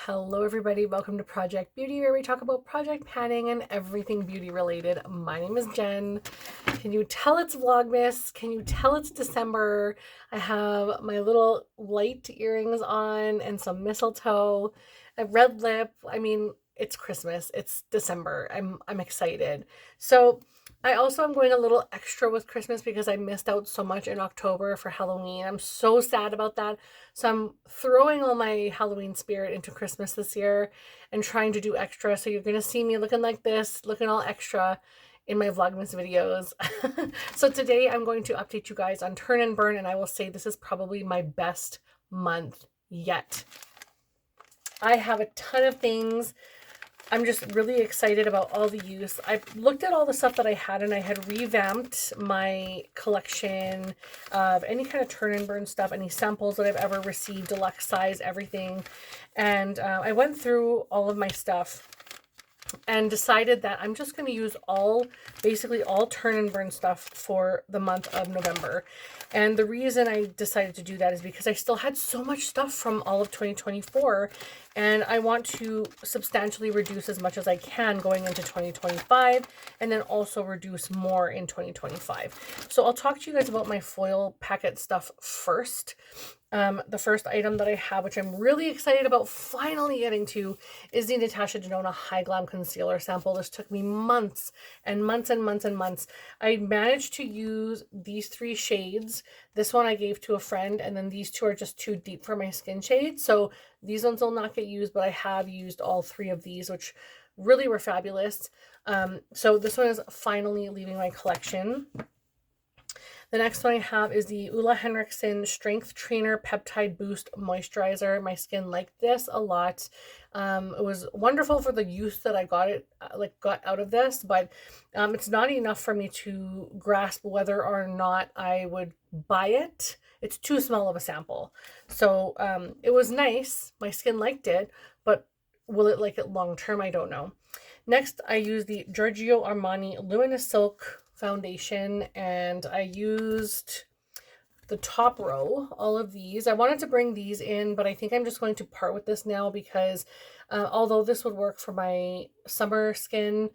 Hello everybody, welcome to Project Beauty, where we talk about project planning and everything beauty related. My name is Jen. Can you tell it's Vlogmas? Can you tell it's December? I have my little light earrings on and some mistletoe, a red lip. I mean, it's Christmas. It's December. I'm excited. So I also am going a little extra with Christmas because I missed out so much in October for Halloween. I'm so sad about that. So I'm throwing all my Halloween spirit into Christmas this year and trying to do extra. So you're going to see me looking like this, looking all extra in my Vlogmas videos. So today I'm going to update you guys on Turn and Burn, and I will say this is probably my best month yet. I have a ton of things. I'm just really excited about all the use. I looked at all the stuff that I had, and I had revamped my collection of any kind of Turn and Burn stuff, any samples that I've ever received, deluxe size, everything. And I went through all of my stuff and decided that I'm just going to use basically all Turn and Burn stuff for the month of November. And the reason I decided to do that is because I still had so much stuff from all of 2024, and I want to substantially reduce as much as I can going into 2025, and then also reduce more in 2025. So I'll talk to you guys about my foil packet stuff first. The first item that I have, which I'm really excited about finally getting to, is the Natasha Denona High Glam Concealer sample. This took me months and months and months and months. I managed to use these 3 shades. This one I gave to a friend, and then these 2 are just too deep for my skin shade. So these ones will not get used, but I have used all 3 of these, which really were fabulous. So this one is finally leaving my collection. The next one I have is the Ulla Henriksen Strength Trainer Peptide Boost Moisturizer. My skin liked this a lot. It was wonderful for the use that I got out of this, but it's not enough for me to grasp whether or not I would buy it. It's too small of a sample. So it was nice. My skin liked it, but will it like it long term? I don't know. Next, I use the Giorgio Armani Luminous Silk foundation, and I used the top row, all of these. I wanted to bring these in, but I think I'm just going to part with this now because although this would work for my summer skin,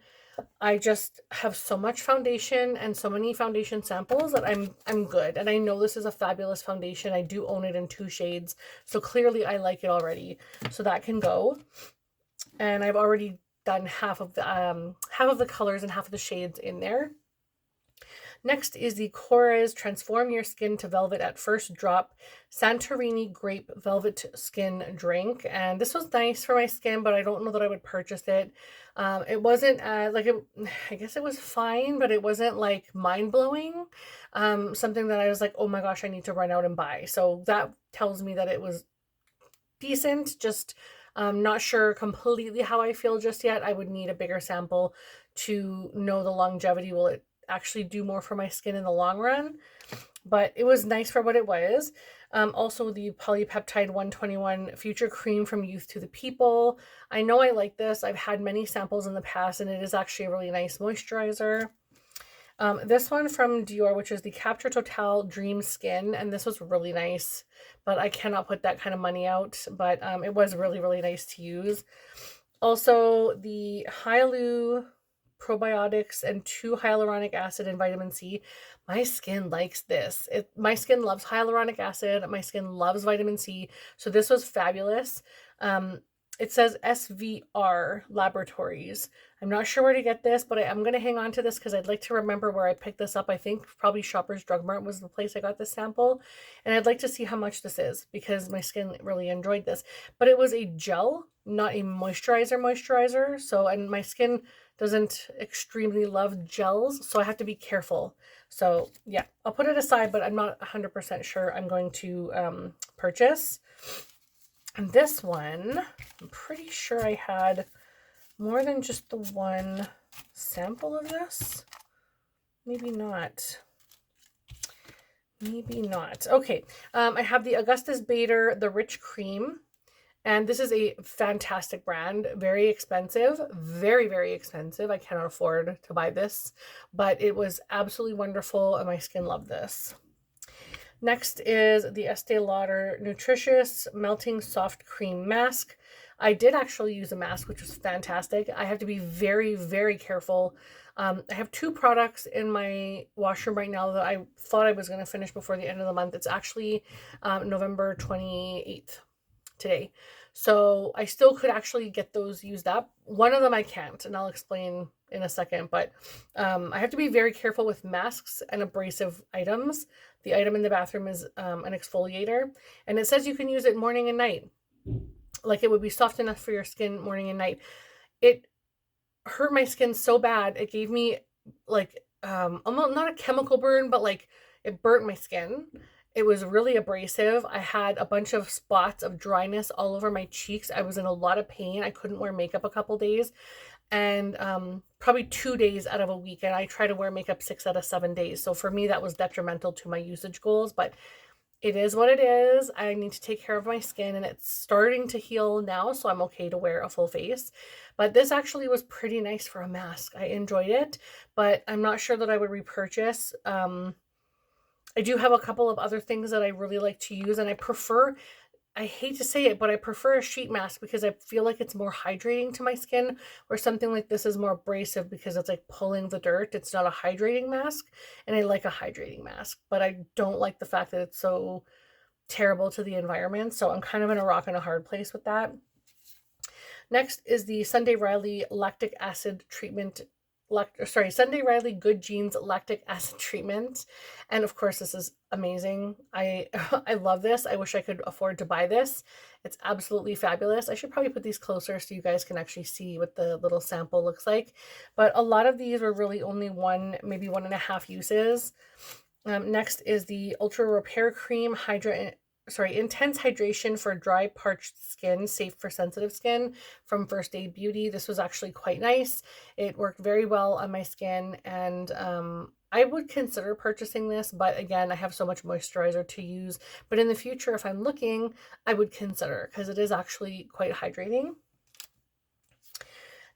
I just have so much foundation and so many foundation samples that I'm good. And I know this is a fabulous foundation. I do own it in 2 shades, so clearly I like it already. So that can go. And I've already done half of the colors and half of the shades in there. Next is the Korres Transform Your Skin to Velvet at First Drop Santorini Grape Velvet Skin Drink. And this was nice for my skin, but I don't know that I would purchase it. It wasn't I guess it was fine, but it wasn't like mind-blowing. Something that I was like, oh my gosh, I need to run out and buy. So that tells me that it was decent, just not sure completely how I feel just yet. I would need a bigger sample to know the longevity. Will it actually do more for my skin in the long run? But it was nice for what it was. Also the Polypeptide 121 Future Cream from Youth to the People. I know I like this. I've had many samples in the past, and it is actually a really nice moisturizer. This one from Dior, which is the Capture Total Dream Skin, and this was really nice, but I cannot put that kind of money out, but it was really, really nice to use. Also, the Hyalu probiotics and 2 hyaluronic acid and vitamin C. My skin likes this. My skin loves hyaluronic acid. My skin loves vitamin C. So this was fabulous. It says SVR Laboratories. I'm not sure where to get this, but I am going to hang on to this because I'd like to remember where I picked this up. I think probably Shoppers Drug Mart was the place I got this sample. And I'd like to see how much this is because my skin really enjoyed this. But it was a gel, not a moisturizer. So, and my skin doesn't extremely love gels, so I have to be careful. So yeah, I'll put it aside, but I'm not 100% sure I'm going to purchase. And this one, I'm pretty sure I had more than just the one sample of this. Maybe not. Maybe not. Okay, I have the Augustus Bader, the Rich Cream. And this is a fantastic brand, very expensive, very, very expensive. I cannot afford to buy this, but it was absolutely wonderful and my skin loved this. Next is the Estee Lauder Nutritious Melting Soft Cream Mask. I did actually use a mask, which was fantastic. I have to be very, very careful. I have two products in my washroom right now that I thought I was going to finish before the end of the month. It's actually November 28th today. So I still could actually get those used up. One of them I can't, and I'll explain in a second, but I have to be very careful with masks and abrasive items. The item in the bathroom is an exfoliator, and it says you can use it morning and night. Like it would be soft enough for your skin morning and night. It hurt my skin so bad. It gave me like almost not a chemical burn, but like it burnt my skin. It was really abrasive. I had a bunch of spots of dryness all over my cheeks. I was in a lot of pain. I couldn't wear makeup a couple days, and probably 2 days out of a week. And I try to wear makeup 6 out of 7 days. So for me, that was detrimental to my usage goals, but it is what it is. I need to take care of my skin, and it's starting to heal now, so I'm okay to wear a full face. But this actually was pretty nice for a mask. I enjoyed it, but I'm not sure that I would repurchase. I do have a couple of other things that I really like to use, and I hate to say it, but I prefer a sheet mask because I feel like it's more hydrating to my skin, where something like this is more abrasive because it's like pulling the dirt. It's not a hydrating mask, and I like a hydrating mask, but I don't like the fact that it's so terrible to the environment. So I'm kind of in a rock and a hard place with that. Next is the Sunday Riley lactic acid treatment. Sunday Riley Good Genes lactic acid treatment, and of course this is amazing. I I love this. I wish I could afford to buy this. It's absolutely fabulous. I should probably put these closer so you guys can actually see what the little sample looks like. But a lot of these are really only one, maybe 1.5 uses. Next is the Ultra Repair Cream Intense Hydration for Dry, Parched Skin, Safe for Sensitive Skin from First Aid Beauty. This was actually quite nice. It worked very well on my skin, and I would consider purchasing this, but again, I have so much moisturizer to use. But in the future, if I'm looking, I would consider, because it is actually quite hydrating.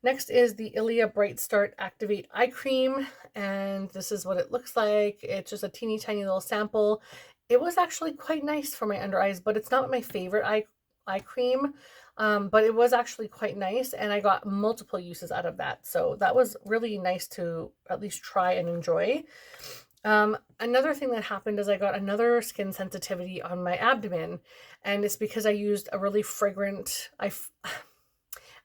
Next is the Ilia Bright Start Activate Eye Cream, and this is what it looks like. It's just a teeny tiny little sample. It was actually quite nice for my under eyes, but it's not my favorite eye cream. But it was actually quite nice, and I got multiple uses out of that. So that was really nice to at least try and enjoy. Another thing that happened is I got another skin sensitivity on my abdomen, and it's because I used a really fragrant, I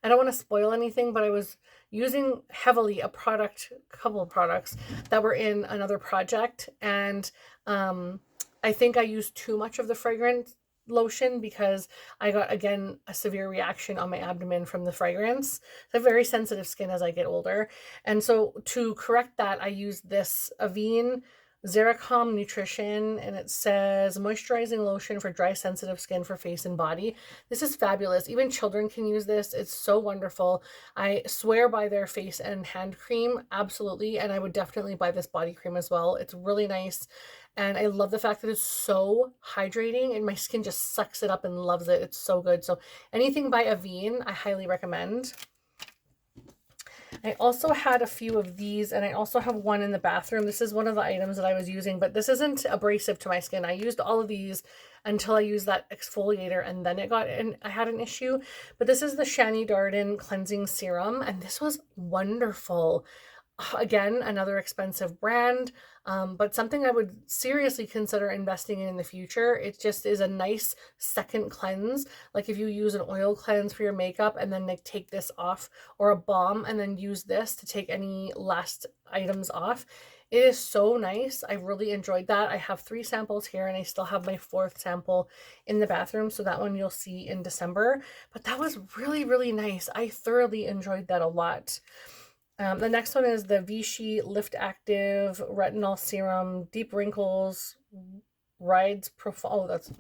don't want to spoil anything, but I was using heavily a couple of products that were in another project, and I think I used too much of the fragrance lotion because I got, again, a severe reaction on my abdomen from the fragrance. I have very sensitive skin as I get older, and so to correct that, I used this Avene Xeracom Nutrition, and it says moisturizing lotion for dry sensitive skin for face and body. This is fabulous. Even children can use this. It's so wonderful. I swear by their face and hand cream, absolutely, and I would definitely buy this body cream as well. It's really nice, and I love the fact that it's so hydrating, and my skin just sucks it up and loves it. It's so good. So anything by Avene, I highly recommend. I also had a few of these, and I also have one in the bathroom. This is one of the items that I was using, but this isn't abrasive to my skin. I used all of these until I used that exfoliator, and then I had an issue. But this is the Shani Darden Cleansing Serum, and this was wonderful. Again, another expensive brand, but something I would seriously consider investing in the future. It just is a nice second cleanse. Like if you use an oil cleanse for your makeup and then like take this off, or a balm and then use this to take any last items off. It is so nice. I really enjoyed that. I have 3 samples here, and I still have my 4th sample in the bathroom. So that one you'll see in December. But that was really, really nice. I thoroughly enjoyed that a lot. The next one is the Vichy Lift Active Retinol Serum, Deep Wrinkles, Rides Profile. Oh, that's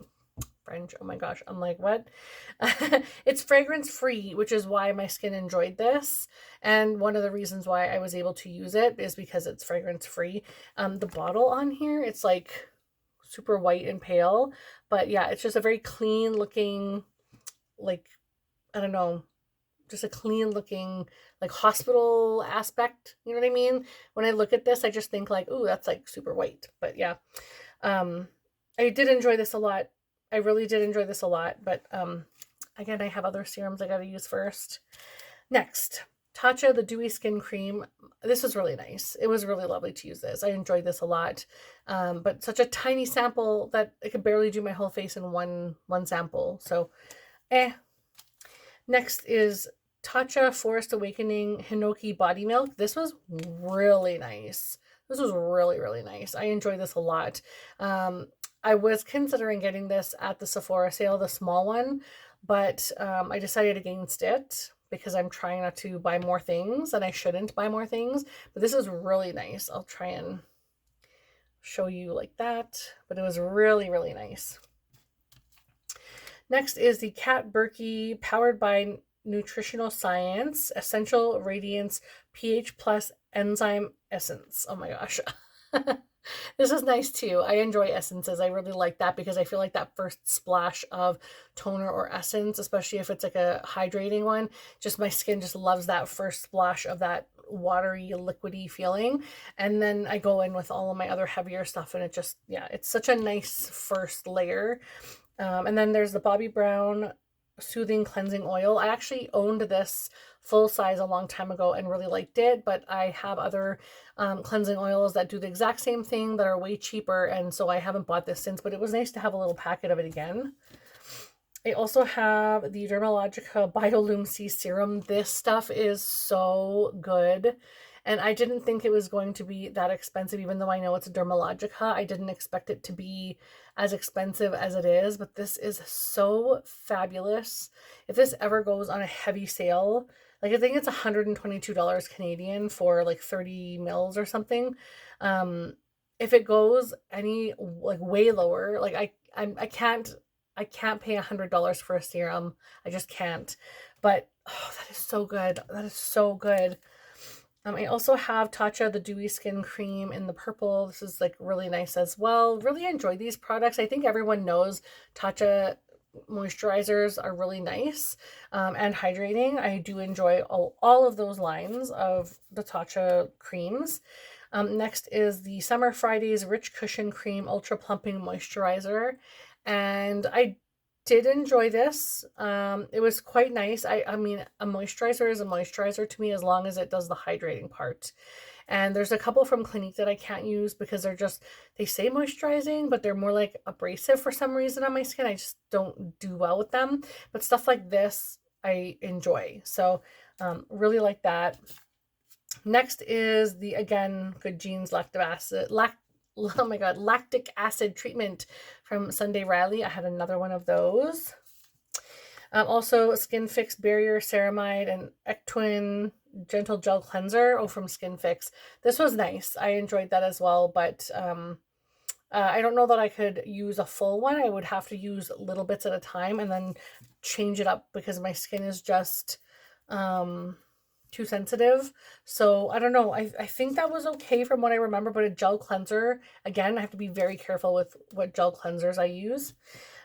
French. Oh my gosh. I'm like, what? It's fragrance free, which is why my skin enjoyed this. And one of the reasons why I was able to use it is because it's fragrance free. The bottle on here, it's like super white and pale. But yeah, it's just a very clean looking, like, I don't know, just a clean looking like hospital aspect, you know what I mean? When I look at this, I just think like, ooh, that's like super white. But yeah, I did enjoy this a lot. I really did enjoy this a lot, but again, I have other serums I gotta use first. Next, Tatcha, the Dewy Skin Cream. This was really nice. It was really lovely to use this. I enjoyed this a lot, but such a tiny sample that I could barely do my whole face in one sample. So, eh. Next is Tatcha Forest Awakening Hinoki Body Milk. This was really nice. This was really, really nice. I enjoyed this a lot. I was considering getting this at the Sephora sale, the small one, but I decided against it because I'm trying not to buy more things and I shouldn't buy more things. But this is really nice. I'll try and show you like that, but it was really, really nice. Next is the Kat Berkey Powered by Nutritional Science Essential Radiance pH Plus Enzyme Essence. Oh my gosh. This is nice too. I enjoy essences. I really like that because I feel like that first splash of toner or essence, especially if it's like a hydrating one, just my skin just loves that first splash of that watery, liquidy feeling. And then I go in with all of my other heavier stuff and it just, yeah, it's such a nice first layer. And then there's the Bobbi Brown Soothing Cleansing Oil. I actually owned this full size a long time ago and really liked it, but I have other cleansing oils that do the exact same thing that are way cheaper, and so I haven't bought this since, but it was nice to have a little packet of it again. I also have the Dermalogica Biolume C Serum. This stuff is so good. And I didn't think it was going to be that expensive, even though I know it's a Dermalogica. I didn't expect it to be as expensive as it is, but this is so fabulous. If this ever goes on a heavy sale, like I think it's $122 Canadian for like 30 mils or something. If it goes any like way lower, like I can't pay $100 for a serum. I just can't. But oh, that is so good. That is so good. I also have Tatcha, the Dewy Skin Cream in the purple. This is like really nice as well. Really enjoy these products. I think everyone knows Tatcha moisturizers are really nice and hydrating. I do enjoy all of those lines of the Tatcha creams. Next is the Summer Fridays Rich Cushion Cream Ultra Plumping Moisturizer. And I did enjoy this. It was quite nice. I mean, a moisturizer is a moisturizer to me as long as it does the hydrating part. And there's a couple from Clinique that I can't use because they say moisturizing, but they're more like abrasive for some reason on my skin. I just don't do well with them. But stuff like this, I enjoy. So really like that. Next is the, again, Good Genes lactic acid treatment from Sunday Riley. I had another one of those. Also Skin Fix Barrier Ceramide and Ectwin Gentle Gel Cleanser. Oh, from Skin Fix. This was nice. I enjoyed that as well, but I don't know that I could use a full one. I would have to use little bits at a time and then change it up because my skin is just too sensitive. So I don't know. I think that was okay from what I remember, but a gel cleanser, again, I have to be very careful with what gel cleansers I use.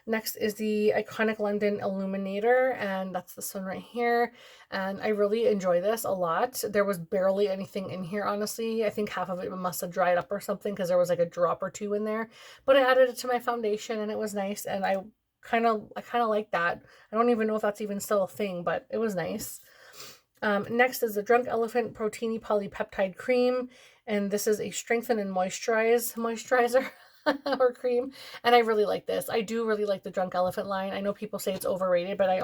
Next is the Iconic London Illuminator, and that's this one right here. And I really enjoy this a lot. There was barely anything in here, honestly. I think half of it must have dried up or something because there was like a drop or two in there. But I added it to my foundation and it was nice, and I kind of like that. I don't even know if that's even still a thing, but it was nice. Next is the Drunk Elephant Proteiny Polypeptide Cream, and this is a strengthen and moisturizer or cream, and I really like this. I do really like the Drunk Elephant line. I know people say it's overrated, but I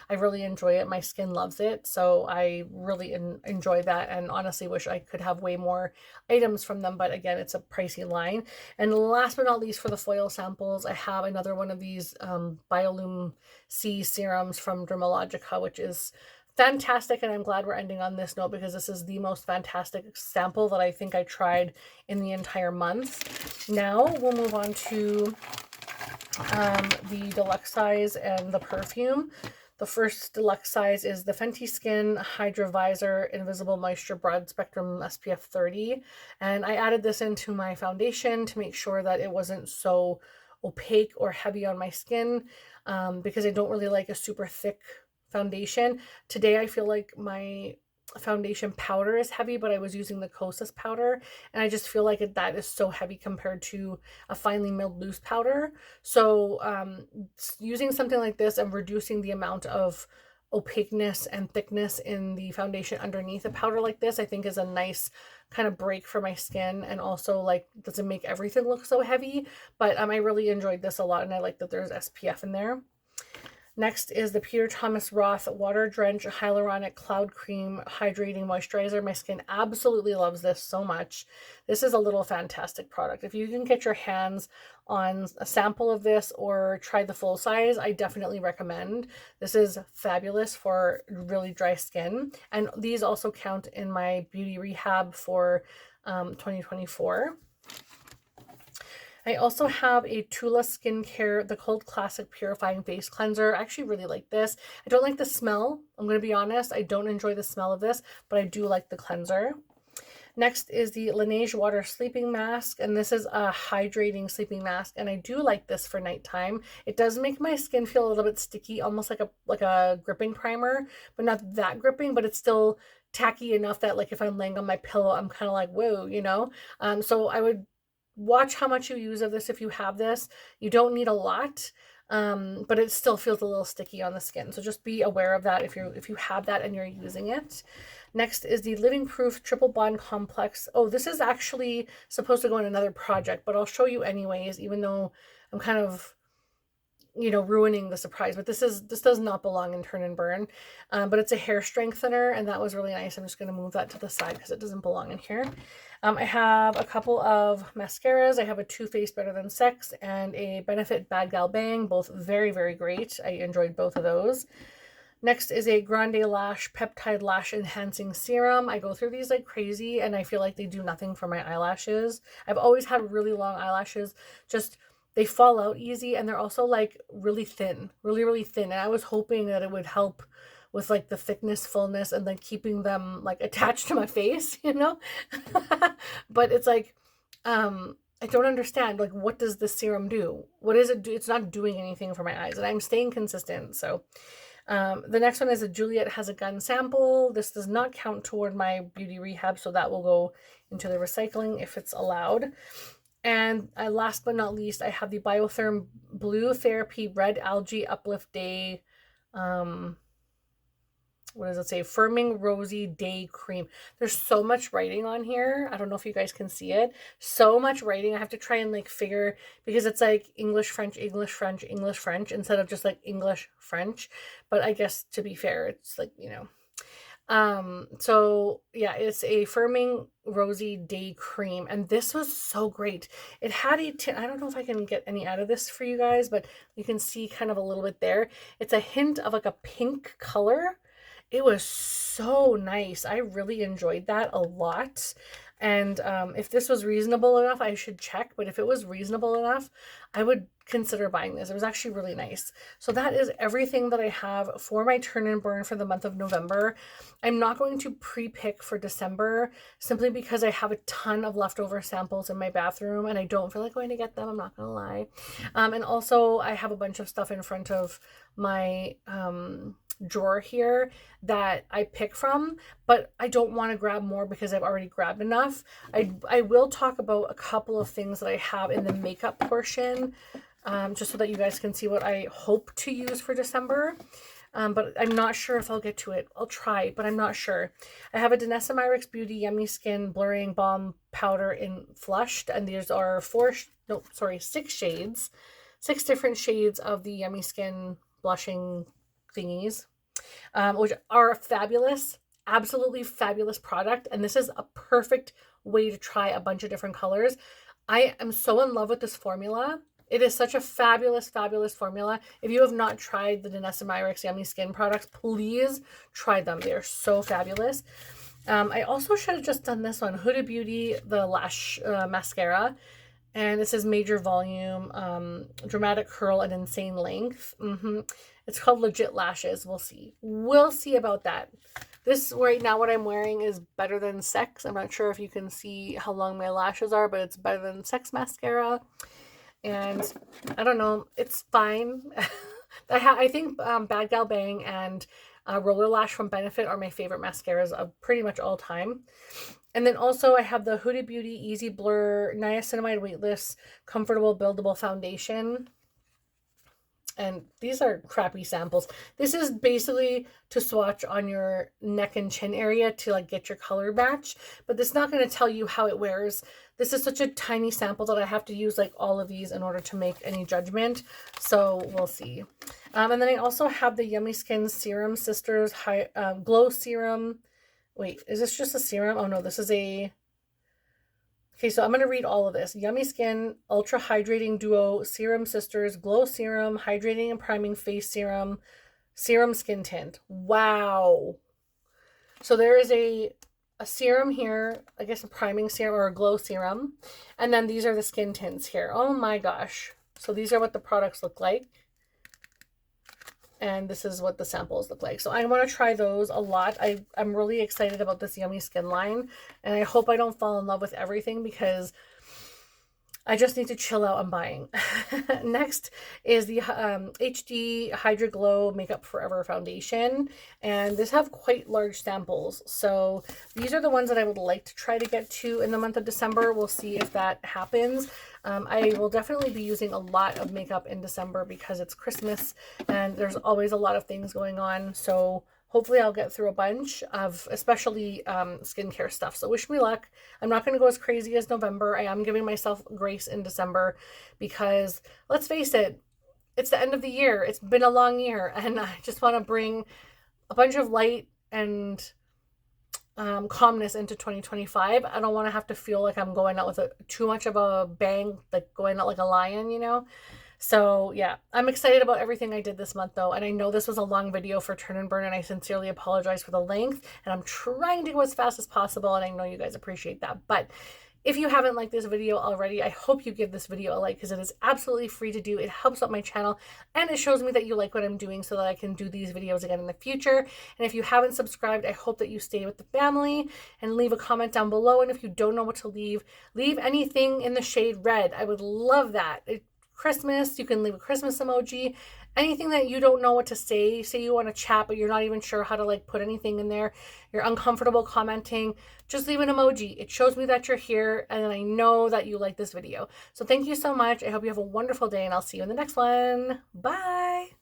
really enjoy it. My skin loves it, so I really enjoy that, and honestly wish I could have way more items from them, but again, it's a pricey line. And last but not least, for the foil samples, I have another one of these Biolume C serums from Dermalogica, which is fantastic, and I'm glad we're ending on this note because this is the most fantastic sample that I think I tried in the entire month. Now we'll move on to the deluxe size and the perfume. The first deluxe size is the Fenty Skin Hydra Visor Invisible Moisture Broad Spectrum SPF 30, and I added this into my foundation to make sure that it wasn't so opaque or heavy on my skin because I don't really like a super thick foundation. Today I feel like my foundation powder is heavy, but I was using the Kosas powder, and I just feel like that is so heavy compared to a finely milled loose powder. So using something like this and reducing the amount of opaqueness and thickness in the foundation underneath a powder like this, I think is a nice kind of break for my skin, and also like doesn't make everything look so heavy. But I really enjoyed this a lot, and I like that there's SPF in there. Next is the Peter Thomas Roth Water Drench Hyaluronic Cloud Cream Hydrating Moisturizer. My skin absolutely loves this so much. This is a little fantastic product. If you can get your hands on a sample of this or try the full size, I definitely recommend. This is fabulous for really dry skin. And these also count in my beauty rehab for 2024. I also have a Tula Skincare, the Cold Classic Purifying Face Cleanser. I actually really like this. I don't like the smell. I'm going to be honest. I don't enjoy the smell of this, but I do like the cleanser. Next is the Laneige Water Sleeping Mask, and this is a hydrating sleeping mask, and I do like this for nighttime. It does make my skin feel a little bit sticky, almost like a gripping primer, but not that gripping, but it's still tacky enough that like if I'm laying on my pillow, I'm kind of like, whoa, you know? So I would watch how much you use of this if you have this. You don't need a lot, but it still feels a little sticky on the skin. So just be aware of that if you have that and you're using it. Next is the Living Proof Triple Bond Complex. Oh, this is actually supposed to go in another project, but I'll show you anyways, even though I'm kind of, you know, ruining the surprise. But this does not belong in Turn and Burn, but it's a hair strengthener, and that was really nice. I'm just going to move that to the side because it doesn't belong in here. I have a couple of mascaras. I have a Too Faced Better Than Sex and a Benefit Bad Gal Bang, both very, very great. I enjoyed both of those. Next is a Grande Lash Peptide Lash Enhancing Serum. I go through these like crazy, and I feel like they do nothing for my eyelashes. I've always had really long eyelashes, just they fall out easy, and they're also like really thin, really, really thin. And I was hoping that it would help with like the thickness, fullness, and then keeping them like attached to my face, you know? But it's like, I don't understand, like, what does this serum do? What does it do? It's not doing anything for my eyes, and I'm staying consistent. So the next one is a Juliet Has a Gun sample. This does not count toward my beauty rehab, so that will go into the recycling if it's allowed. And last but not least, I have the Biotherm Blue Therapy Red Algae Uplift Day, what does it say? Firming Rosy Day Cream. There's so much writing on here. I don't know if you guys can see it. So much writing. I have to try and like figure, because it's like English, French, English, French, English, French, instead of just like English, French. But I guess to be fair, it's like, you know. So yeah, it's a Firming Rosy Day Cream, and this was so great. It had I don't know if I can get any out of this for you guys, but you can see kind of a little bit there. It's a hint of like a pink color. It was so nice. I really enjoyed that a lot. And if this was reasonable enough, I should check. But if it was reasonable enough, I would consider buying this. It was actually really nice. So that is everything that I have for my Turn and Burn for the month of November. I'm not going to pre-pick for December simply because I have a ton of leftover samples in my bathroom and I don't feel like going to get them. I'm not going to lie. And also I have a bunch of stuff in front of my drawer here that I pick from, but I don't want to grab more because I've already grabbed enough. I will talk about a couple of things that I have in the makeup portion, just so that you guys can see what I hope to use for December. But I'm not sure if I'll get to it. I'll try, but I'm not sure. I have a Danessa Myricks Beauty Yummy Skin Blurring Balm Powder in Flushed, and these are 6 shades. 6 different shades of the Yummy Skin blushing thingies, which are fabulous, absolutely fabulous product. And this is a perfect way to try a bunch of different colors. I am so in love with this formula. It is such a fabulous, fabulous formula. If you have not tried the Danessa Myricks Yummy Skin products, please try them. They are so fabulous. I also should have just done this one, Huda Beauty, the Lash Mascara. And this is Major Volume, Dramatic Curl and Insane Length. It's called Legit Lashes. We'll see. We'll see about that. This right now, what I'm wearing is Better Than Sex. I'm not sure if you can see how long my lashes are, but it's Better Than Sex mascara. And I don't know, it's fine. I think Bad Gal Bang and Roller Lash from Benefit are my favorite mascaras of pretty much all time. And then also I have the Huda Beauty Easy Blur Niacinamide Weightless Comfortable Buildable Foundation. And these are crappy samples. This is basically to swatch on your neck and chin area to like get your color match, but this is not going to tell you how it wears. This is such a tiny sample that I have to use like all of these in order to make any judgment. So we'll see. And then I also have the Yummy Skin Serum Sisters Glow Serum. Wait, is this just a serum? Oh no, this is a... Okay, so I'm going to read all of this. Yummy Skin Ultra Hydrating Duo Serum Sisters Glow Serum Hydrating and Priming Face Serum Serum Skin Tint. Wow. So there is a serum here, I guess a priming serum or a glow serum. And then these are the skin tints here. Oh my gosh. So these are what the products look like. And this is what the samples look like. So I want to try those a lot. I'm really excited about this Yummy Skin line. And I hope I don't fall in love with everything because I just need to chill out on buying. Next is the HD Hydra Glow Makeup Forever Foundation. And these have quite large samples. So these are the ones that I would like to try to get to in the month of December. We'll see if that happens. I will definitely be using a lot of makeup in December because it's Christmas and there's always a lot of things going on. So hopefully I'll get through a bunch of especially skincare stuff. So wish me luck. I'm not going to go as crazy as November. I am giving myself grace in December because let's face it, it's the end of the year. It's been a long year and I just want to bring a bunch of light and calmness into 2025. I don't want to have to feel like I'm going out with too much of a bang, like going out like a lion, you know? So yeah, I'm excited about everything I did this month though. And I know this was a long video for Turn and Burn and I sincerely apologize for the length and I'm trying to go as fast as possible. And I know you guys appreciate that. But if you haven't liked this video already, I hope you give this video a like because it is absolutely free to do. It helps out my channel and it shows me that you like what I'm doing so that I can do these videos again in the future. And if you haven't subscribed, I hope that you stay with the family and leave a comment down below. And if you don't know what to leave anything in the shade red. I would love that. Christmas, you can leave a Christmas emoji. Anything that you don't know what to say you want to chat but you're not even sure how to like put anything in there, you're uncomfortable commenting, just leave an emoji. It shows me that you're here and I know that you like this video. So thank you so much. I hope you have a wonderful day and I'll see you in the next one. Bye.